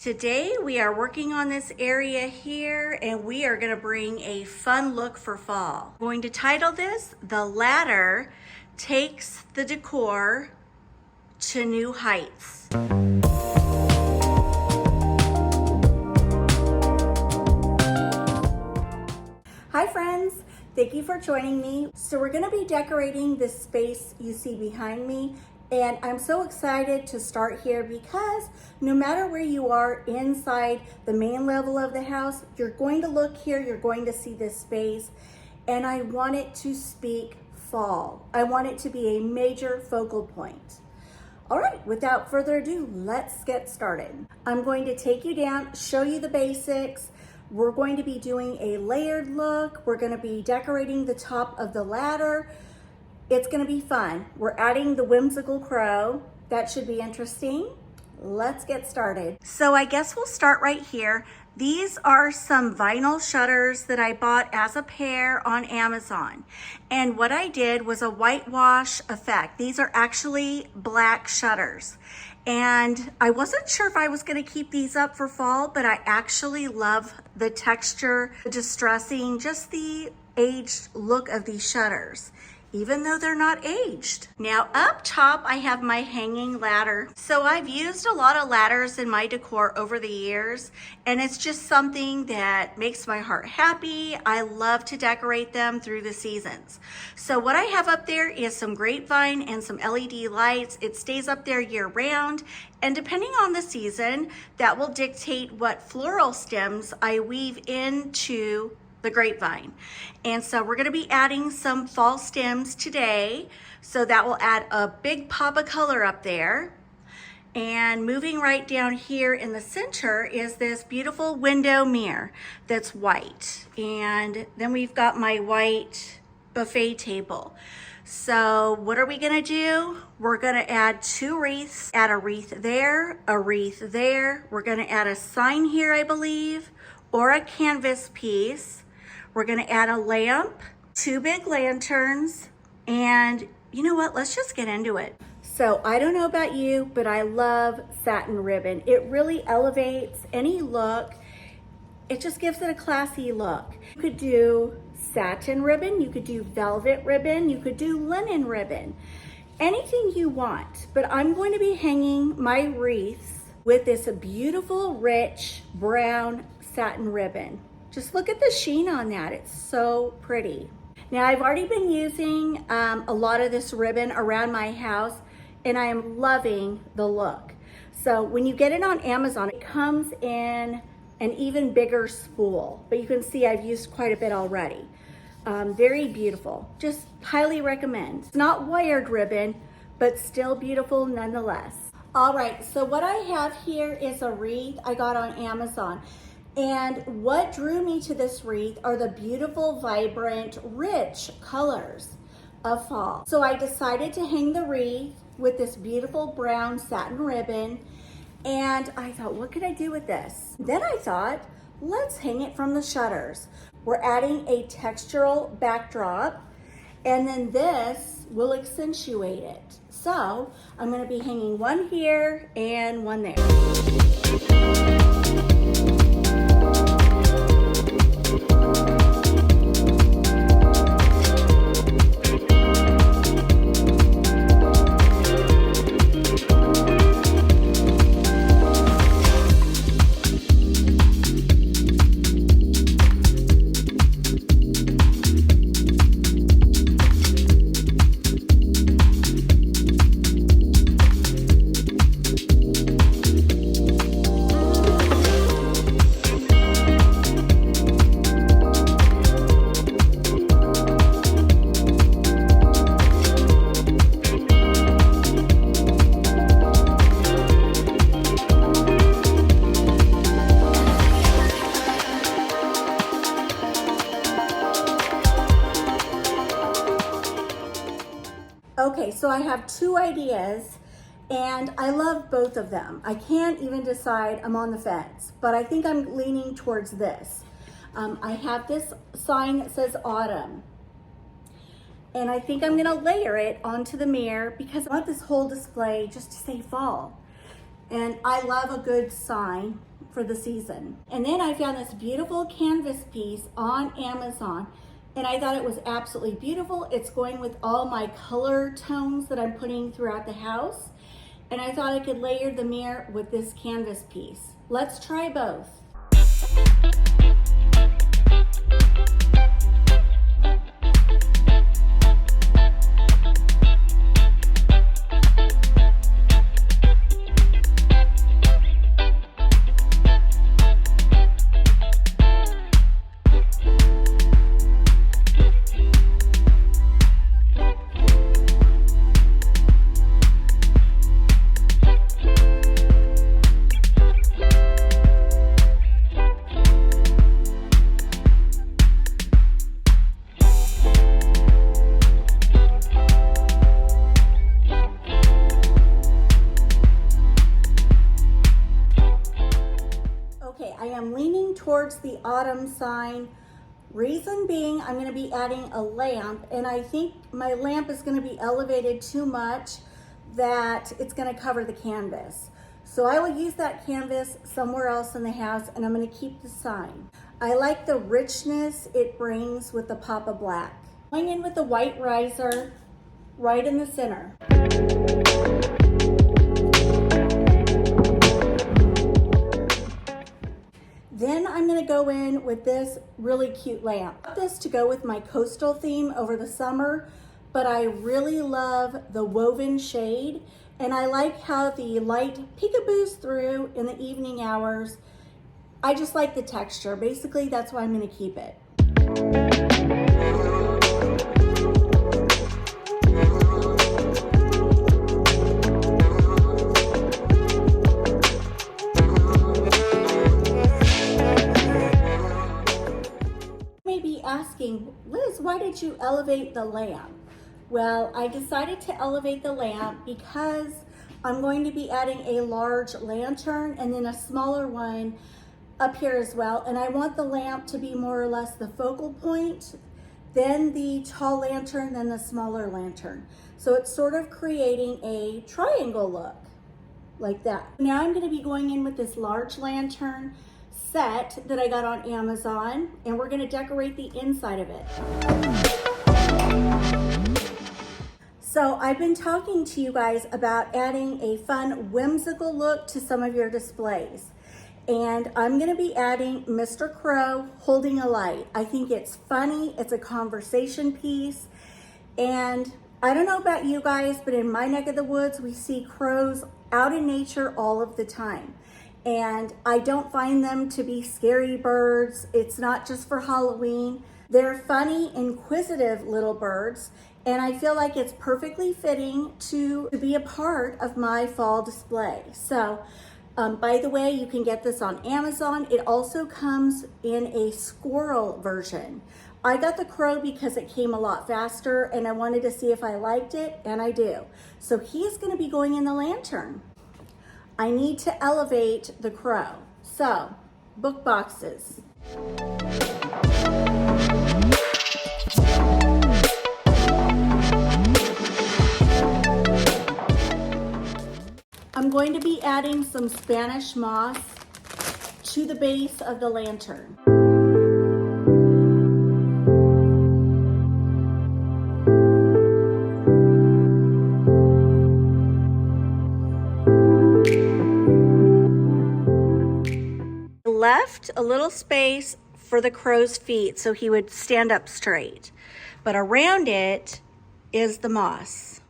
Today we are working on this area here and we are going to bring a fun look for fall. I'm going to title this, The Ladder Takes the Decor to New Heights. Hi friends, thank you for joining me. So we're going to be decorating this space you see behind me. And I'm so excited to start here because no matter where you are inside the main level of the house, you're going to look here, you're going to see this space, and I want it to speak fall. I want it to be a major focal point. All right, without further ado, let's get started. I'm going to take you down, show you the basics. We're going to be doing a layered look. We're going to be decorating the top of the ladder. It's gonna be fun. We're adding the whimsical crow. That should be interesting. Let's get started. So I guess we'll start right here. These are some vinyl shutters that I bought as a pair on Amazon. And what I did was a whitewash effect. These are actually black shutters. And I wasn't sure if I was gonna keep these up for fall, but I actually love the texture, the distressing, just the aged look of these shutters, even though they're not aged. Now up top, I have my hanging ladder. So I've used a lot of ladders in my decor over the years, and it's just something that makes my heart happy. I love to decorate them through the seasons. So what I have up there is some grapevine and some LED lights. It stays up there year round, and depending on the season, that will dictate what floral stems I weave into the grapevine. And so we're gonna be adding some fall stems today. So that will add a big pop of color up there. And moving right down here in the center is this beautiful window mirror that's white. And then we've got my white buffet table. So what are we gonna do? We're gonna add 2 wreaths, add a wreath there, a wreath there. We're gonna add a sign here, I believe, or a canvas piece. We're gonna add a lamp, 2 big lanterns, and you know what? Let's just get into it. So I don't know about you, but I love satin ribbon. It really elevates any look. It just gives it a classy look. You could do satin ribbon, you could do velvet ribbon, you could do linen ribbon, anything you want. But I'm going to be hanging my wreaths with this beautiful, rich brown satin ribbon. Just look at the sheen on that. It's so pretty. Now I've already been using a lot of this ribbon around my house, and I am loving the look. So when you get it on Amazon, it comes in an even bigger spool, but you can see I've used quite a bit already. Very beautiful. Just highly recommend. It's not wired ribbon, but still beautiful nonetheless. All right, so what I have here is a wreath I got on Amazon. And what drew me to this wreath are the beautiful, vibrant, rich colors of fall. So I decided to hang the wreath with this beautiful brown satin ribbon. And I thought, what could I do with this? Then I thought, let's hang it from the shutters. We're adding a textural backdrop, and then this will accentuate it. So I'm gonna be hanging one here and one there. Okay, so I have 2 ideas and I love both of them. I can't even decide, I'm on the fence, but I think I'm leaning towards this. I have this sign that says autumn. And I think I'm gonna layer it onto the mirror because I want this whole display just to say fall. And I love a good sign. for the season. And then I found this beautiful canvas piece on Amazon, and I thought it was absolutely beautiful. It's going with all my color tones that I'm putting throughout the house. And I thought I could layer the mirror with this canvas piece. Let's try both. I am leaning towards the autumn sign. Reason being, I'm going to be adding a lamp, and I think my lamp is going to be elevated too much that it's going to cover the canvas. So I will use that canvas somewhere else in the house, and I'm going to keep the sign. I like the richness it brings with the pop of black. Going in with the white riser right in the center. Then I'm going to go in with this really cute lamp. I got this to go with my coastal theme over the summer, but I really love the woven shade, and I like how the light peekaboos through in the evening hours. I just like the texture. Basically, that's why I'm going to keep it. Asking, Liz, why did you elevate the lamp? Well, I decided to elevate the lamp because I'm going to be adding a large lantern and then a smaller one up here as well. And I want the lamp to be more or less the focal point, then the tall lantern, then the smaller lantern. So it's sort of creating a triangle look like that. Now I'm going to be going in with this large lantern set that I got on Amazon, and we're going to decorate the inside of it. So I've been talking to you guys about adding a fun, whimsical look to some of your displays. And I'm going to be adding Mr. Crow holding a light. I think it's funny. It's a conversation piece. And I don't know about you guys, but in my neck of the woods, we see crows out in nature all of the time. And I don't find them to be scary birds. It's not just for Halloween. They're funny, inquisitive little birds, and I feel like it's perfectly fitting to be a part of my fall display. So, by the way, you can get this on Amazon. It also comes in a squirrel version. I got the crow because it came a lot faster, and I wanted to see if I liked it, and I do. So he's going to be going in the lantern. I need to elevate the crow. So, book boxes. I'm going to be adding some Spanish moss to the base of the lantern. Left a little space for the crow's feet so he would stand up straight, but around it is the moss.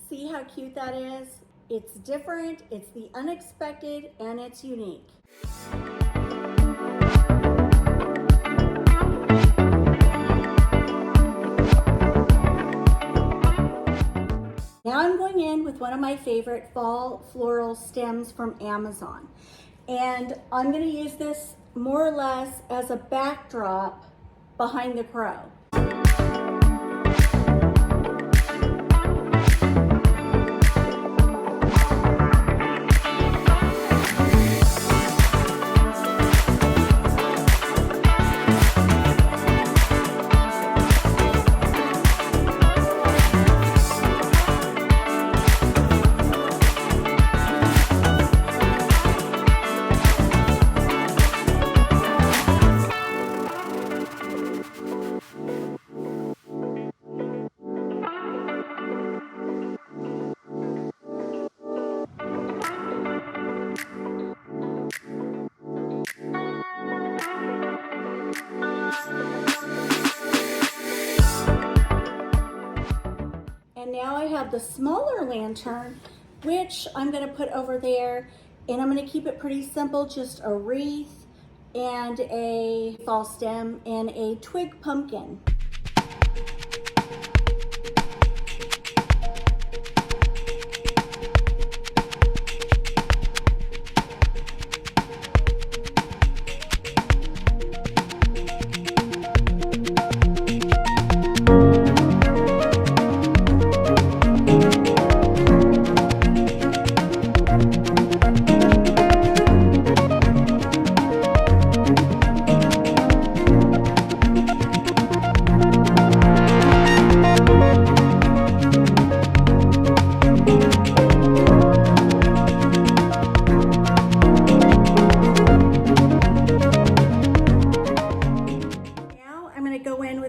See how cute that is? It's different, it's the unexpected, and it's unique. Now I'm going in with one of my favorite fall floral stems from Amazon. And I'm going to use this more or less as a backdrop behind the crow. have the smaller lantern, which I'm gonna put over there, and I'm gonna keep it pretty simple, just a wreath and a fall stem and a twig pumpkin.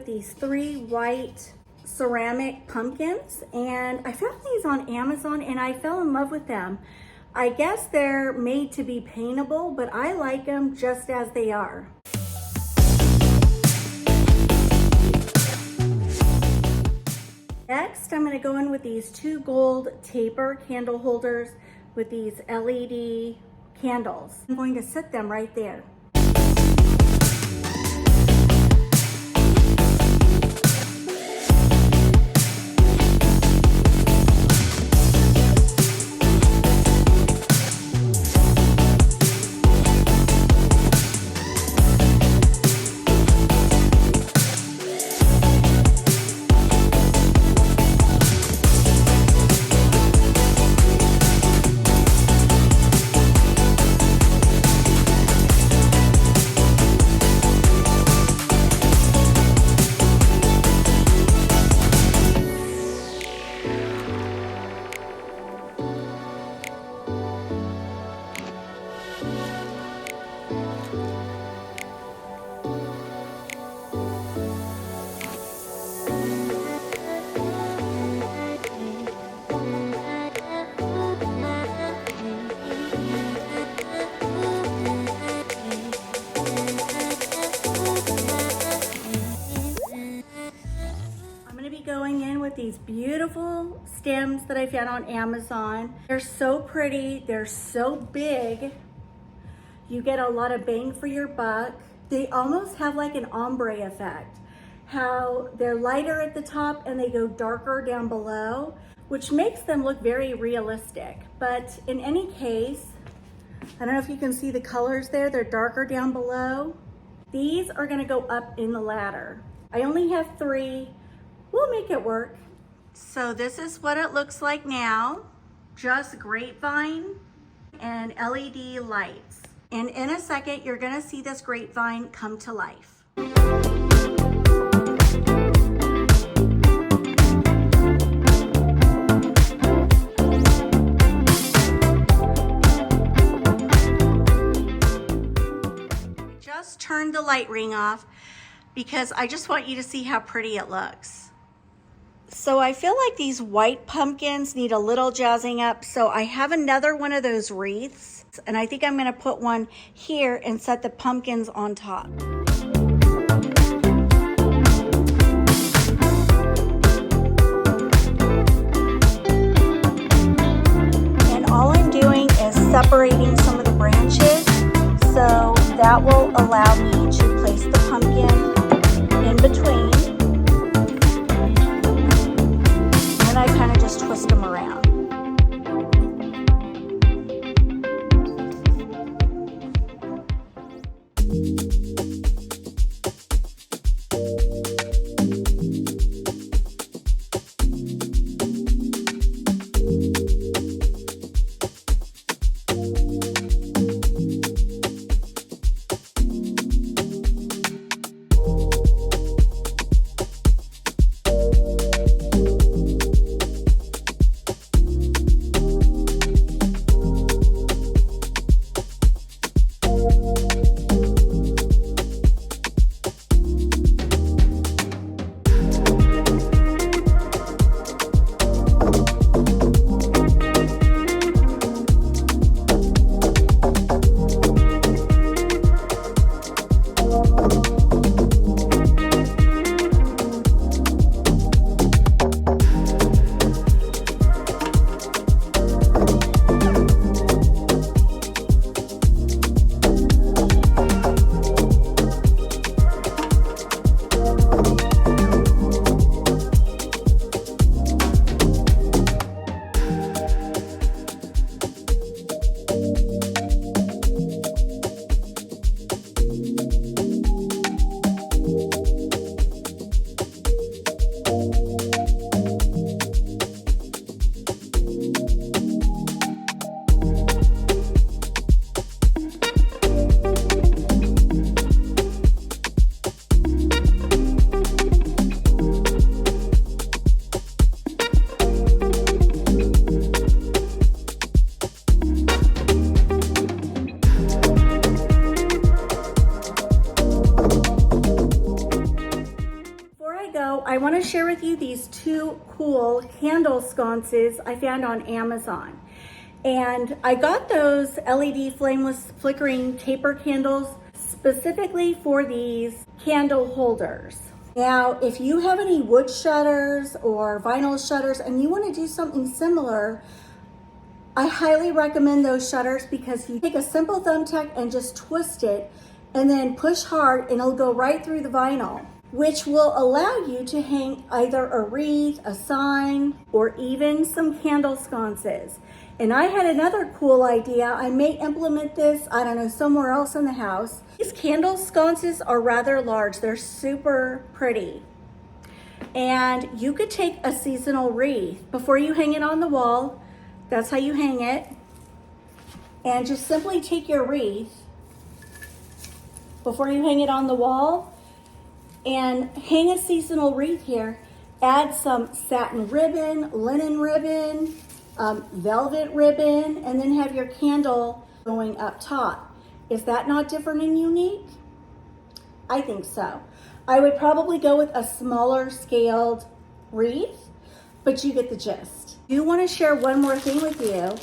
These 3 white ceramic pumpkins, and I found these on Amazon and I fell in love with them. I guess they're made to be paintable, but I like them just as they are. Next, I'm going to go in with these 2 gold taper candle holders with these LED candles. I'm going to set them right there. Going in with these beautiful stems that I found on Amazon. They're so pretty, they're so big. You get a lot of bang for your buck. They almost have like an ombre effect. How they're lighter at the top and they go darker down below, which makes them look very realistic. But in any case, I don't know if you can see the colors there, they're darker down below. These are gonna go up in the ladder. I only have 3. We'll make it work. So this is what it looks like now. Just grapevine and LED lights. And in a second, you're gonna see this grapevine come to life. Just turned the light ring off because I just want you to see how pretty it looks. So I feel like these white pumpkins need a little jazzing up. So I have another one of those wreaths, and I think I'm gonna put one here and set the pumpkins on top. And all I'm doing is separating some of the branches, so that will allow me to place the pumpkin in between. I kind of just twist them around. I want to share with you these two cool candle sconces I found on Amazon. And I got those LED flameless flickering taper candles specifically for these candle holders. Now, if you have any wood shutters or vinyl shutters and you want to do something similar, I highly recommend those shutters because you take a simple thumbtack and just twist it and then push hard and it'll go right through the vinyl, which will allow you to hang either a wreath, a sign, or even some candle sconces. And I had another cool idea. I may implement this, I don't know, somewhere else in the house. These candle sconces are rather large. They're super pretty. And you could take a seasonal wreath before you hang it on the wall. That's how you hang it. And just simply take your wreath before you hang it on the wall and hang a seasonal wreath here. Add some satin ribbon, linen ribbon, velvet ribbon, and then have your candle going up top. Is that not different and unique? I think so. I would probably go with a smaller scaled wreath, but you get the gist. I do want to share one more thing with you,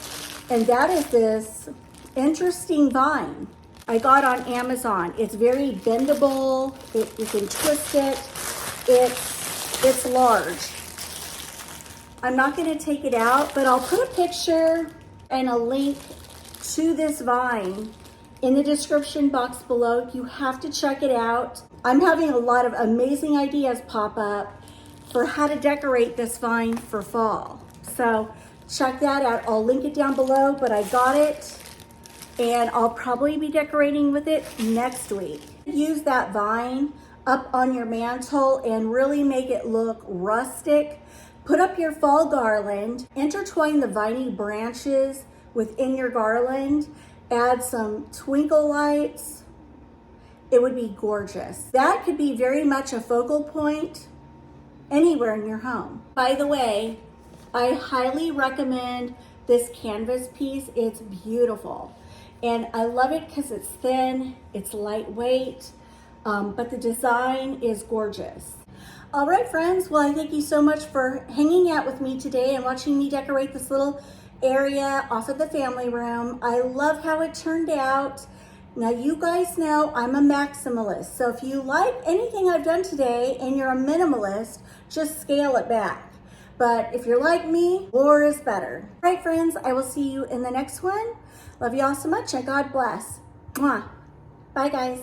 and that is this interesting vine I got on Amazon. It's very bendable. You can twist it. It's large. I'm not going to take it out, but I'll put a picture and a link to this vine in the description box below. You have to check it out. I'm having a lot of amazing ideas pop up for how to decorate this vine for fall. So check that out. I'll link it down below, but I got it and I'll probably be decorating with it next week. Use that vine up on your mantle and really make it look rustic. Put up your fall garland, intertwine the viney branches within your garland, add some twinkle lights. It would be gorgeous. That could be very much a focal point anywhere in your home. By the way, I highly recommend this canvas piece. It's beautiful. And I love it because it's thin, it's lightweight, but the design is gorgeous. All right, friends. Well, I thank you so much for hanging out with me today and watching me decorate this little area off of the family room. I love how it turned out. Now, you guys know I'm a maximalist. So if you like anything I've done today and you're a minimalist, just scale it back. But if you're like me, more is better. All right, friends, I will see you in the next one. Love you all so much and God bless. Mwah. Bye, guys.